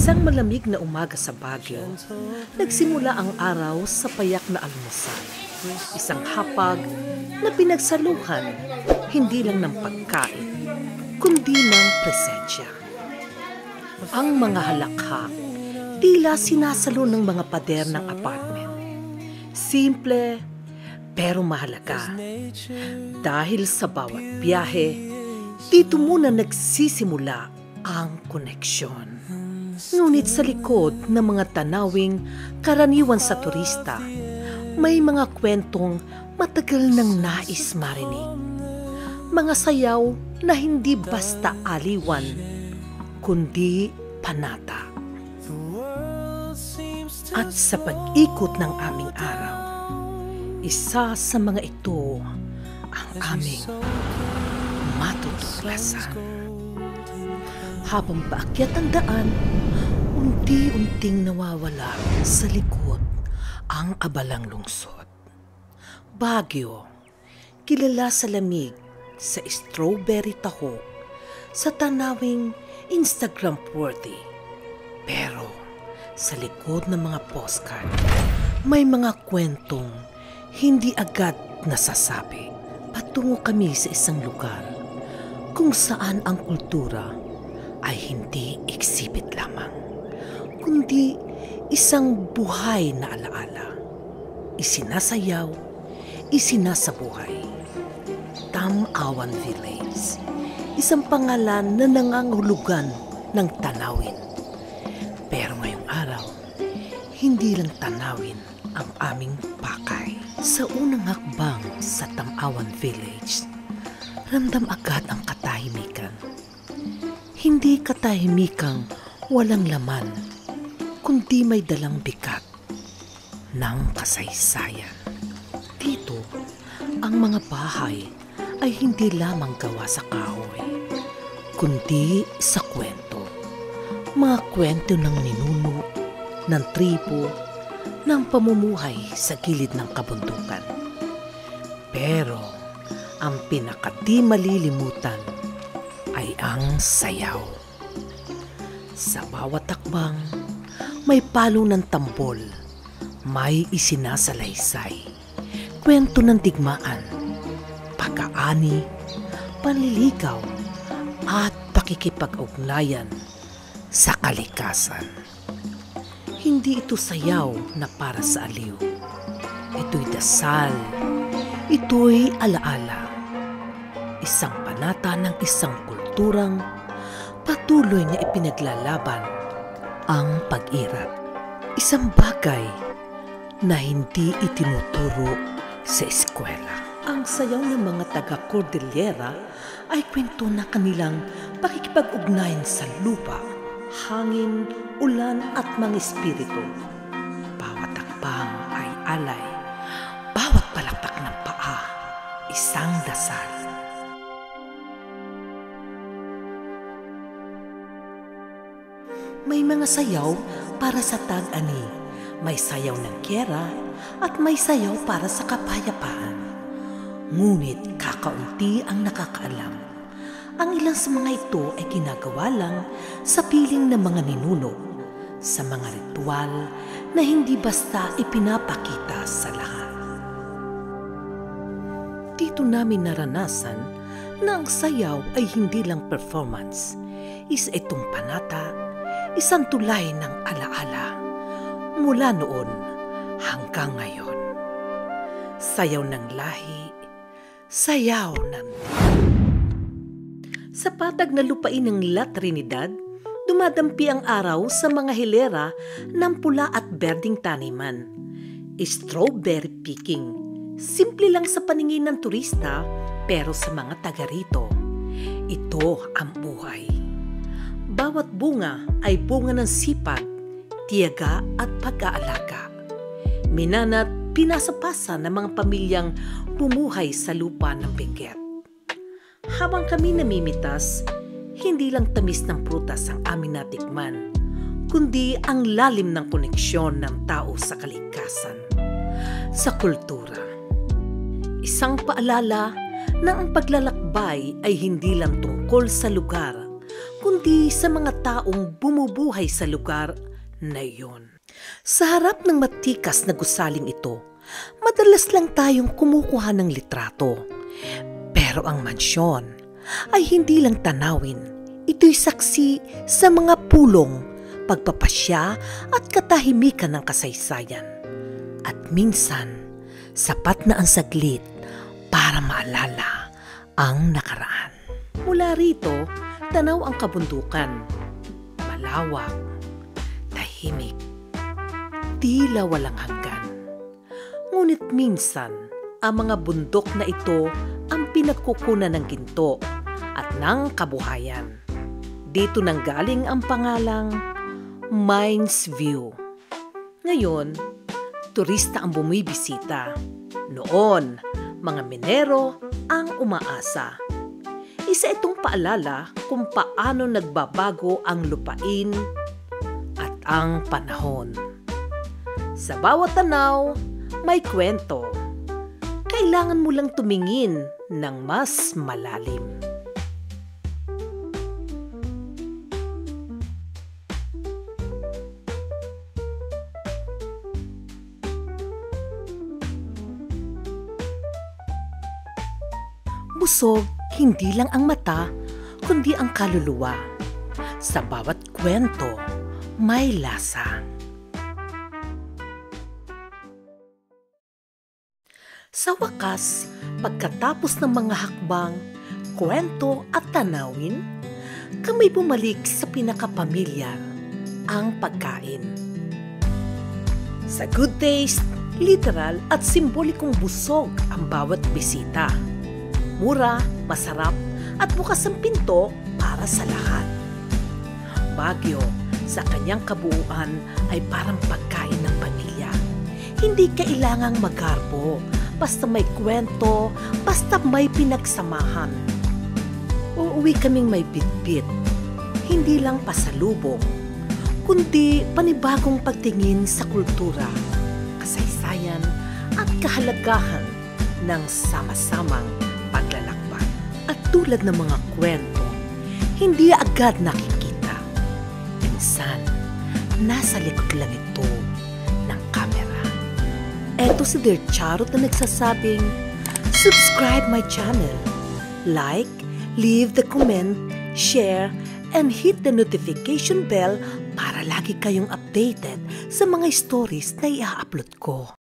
Isang malamig na umaga sa Baguio, nagsimula ang araw sa payak na almusal. Isang hapag na pinagsaluhan, hindi lang ng pagkain, kundi ng presensya. Ang mga halakhak, tila sinasalo ng mga pader ng apartment. Simple, pero mahalaga. Dahil sa bawat biyahe, dito muna nagsisimula ang koneksyon. Ngunit sa likod ng mga tanawing karaniwan sa turista, may mga kwentong matagal nang nais marinig. Mga sayaw na hindi basta aliwan, kundi panata. At sa pag-ikot ng aming araw, isa sa mga ito ang aming matutuklasan. Habang paakyat ang daan, unti-unting nawawala sa likod ang abalang lungsod. Baguio, kilala sa lamig, sa strawberry taho, sa tanawing Instagram-worthy. Pero sa likod ng mga postcard, may mga kwentong hindi agad nasasabi. Patungo kami sa isang lugar kung saan ang kultura ay hindi exhibit lamang, kundi isang buhay na alaala. Isinasayaw, isinasabuhay. Tamawan Village, isang pangalan na nangangahulugan ng tanawin. Pero ngayong araw, hindi lang tanawin ang aming pakay. Sa unang hakbang sa Tamawan Village, ramdam agad ang katahimikan. Hindi katahimikang walang laman, kundi may dalang bigat ng kasaysayan. Dito, ang mga bahay ay hindi lamang gawa sa kahoy, kundi sa kwento. Mga kwento ng ninuno, ng tribo, ng pamumuhay sa gilid ng kabundukan. Pero ang pinakadi malilimutan ay ang sayaw. Sa bawat takbang, may palo ng tambol, may isinasalaysay, kwento ng digmaan, pag-aani, panliligaw, at pakikipag-ugnayan sa kalikasan. Hindi ito sayaw na para sa aliw. Ito'y dasal, ito'y alaala. Isang panata ng isang kulturang patuloy na ipinaglalaban ang pag-irap. Isang bagay na hindi itinuturo sa eskwela. Ang sayaw ng mga taga-Cordillera ay kwento na kanilang pakikipag-ugnayan sa lupa, hangin, ulan at mga espiritu. Bawat takbang ay alay, bawat palakpak ng paa, isang dasal. May mga sayaw para sa tag-ani, may sayaw ng gyera at may sayaw para sa kapayapaan. Ngunit kakaunti ang nakakaalam. Ang ilang sa mga ito ay ginagawa lang sa piling ng mga ninuno, sa mga ritual na hindi basta ipinapakita sa lahat. Dito namin naranasan na ang sayaw ay hindi lang performance, isa itong panata, isang tulay ng alaala mula noon hanggang ngayon. Sayaw ng lahi, sayaw ng Sa patag na lupain ng La Trinidad, dumadampi ang araw sa mga hilera ng pula at berding taniman. Strawberry picking, simple lang sa paningin ng turista, pero sa mga taga rito, ito ang buhay. Bawat bunga ay bunga ng sipag, tiyaga at pag-aalaga. Minana't pinasapasa ng mga pamilyang bumuhay sa lupa ng Benguet. Habang kami namimitas, hindi lang tamis ng prutas ang amin natikman, kundi ang lalim ng koneksyon ng tao sa kalikasan, sa kultura. Isang paalala na ang paglalakbay ay hindi lang tungkol sa lugar, kundi sa mga taong bumubuhay sa lugar na iyon. Sa harap ng matikas na gusaling ito, madalas lang tayong kumukuha ng litrato. Pero ang mansyon ay hindi lang tanawin. Ito'y saksi sa mga pulong, pagpapasya at katahimikan ng kasaysayan. At minsan, sapat na ang saglit para maalala ang nakaraan. Mula rito, tanaw ang kabundukan. Malawak, tahimik, tila walang hanggan. Ngunit minsan, ang mga bundok na ito ang pinagkukunan ng ginto at ng kabuhayan. Dito nanggaling ang pangalang Mines View. Ngayon, turista ang bumibisita. Noon, mga minero ang umaasa. Isa itong paalala kung paano nagbabago ang lupain at ang panahon. Sa bawat tanaw, may kwento. Kailangan mo lang tumingin ng mas malalim. Busog, hindi lang ang mata, kundi ang kaluluwa. Sa bawat kwento, may lasa. Sa wakas, pagkatapos ng mga hakbang, kwento at tanawin, kami bumalik sa pinakapamilyar, ang pagkain. Sa good taste, literal at simbolikong busog ang bawat bisita. Mura, masarap, at bukas ang pinto para sa lahat. Baguio, sa kanyang kabuuan ay parang pagkain ng pamilya. Hindi kailangang magarbo, basta may kwento, basta may pinagsamahan. Uuwi kaming may bitbit, hindi lang pasalubong, kundi panibagong pagtingin sa kultura, kasaysayan at kahalagahan ng sama-samang paglalakbay. At tulad ng mga kwento, hindi agad nakikita. Minsan, nasa likod lang ito ng camera. Eto si Dear Charot na nagsasabing, subscribe my channel, like, leave the comment, share, and hit the notification bell para lagi kayong updated sa mga stories na i-upload ko.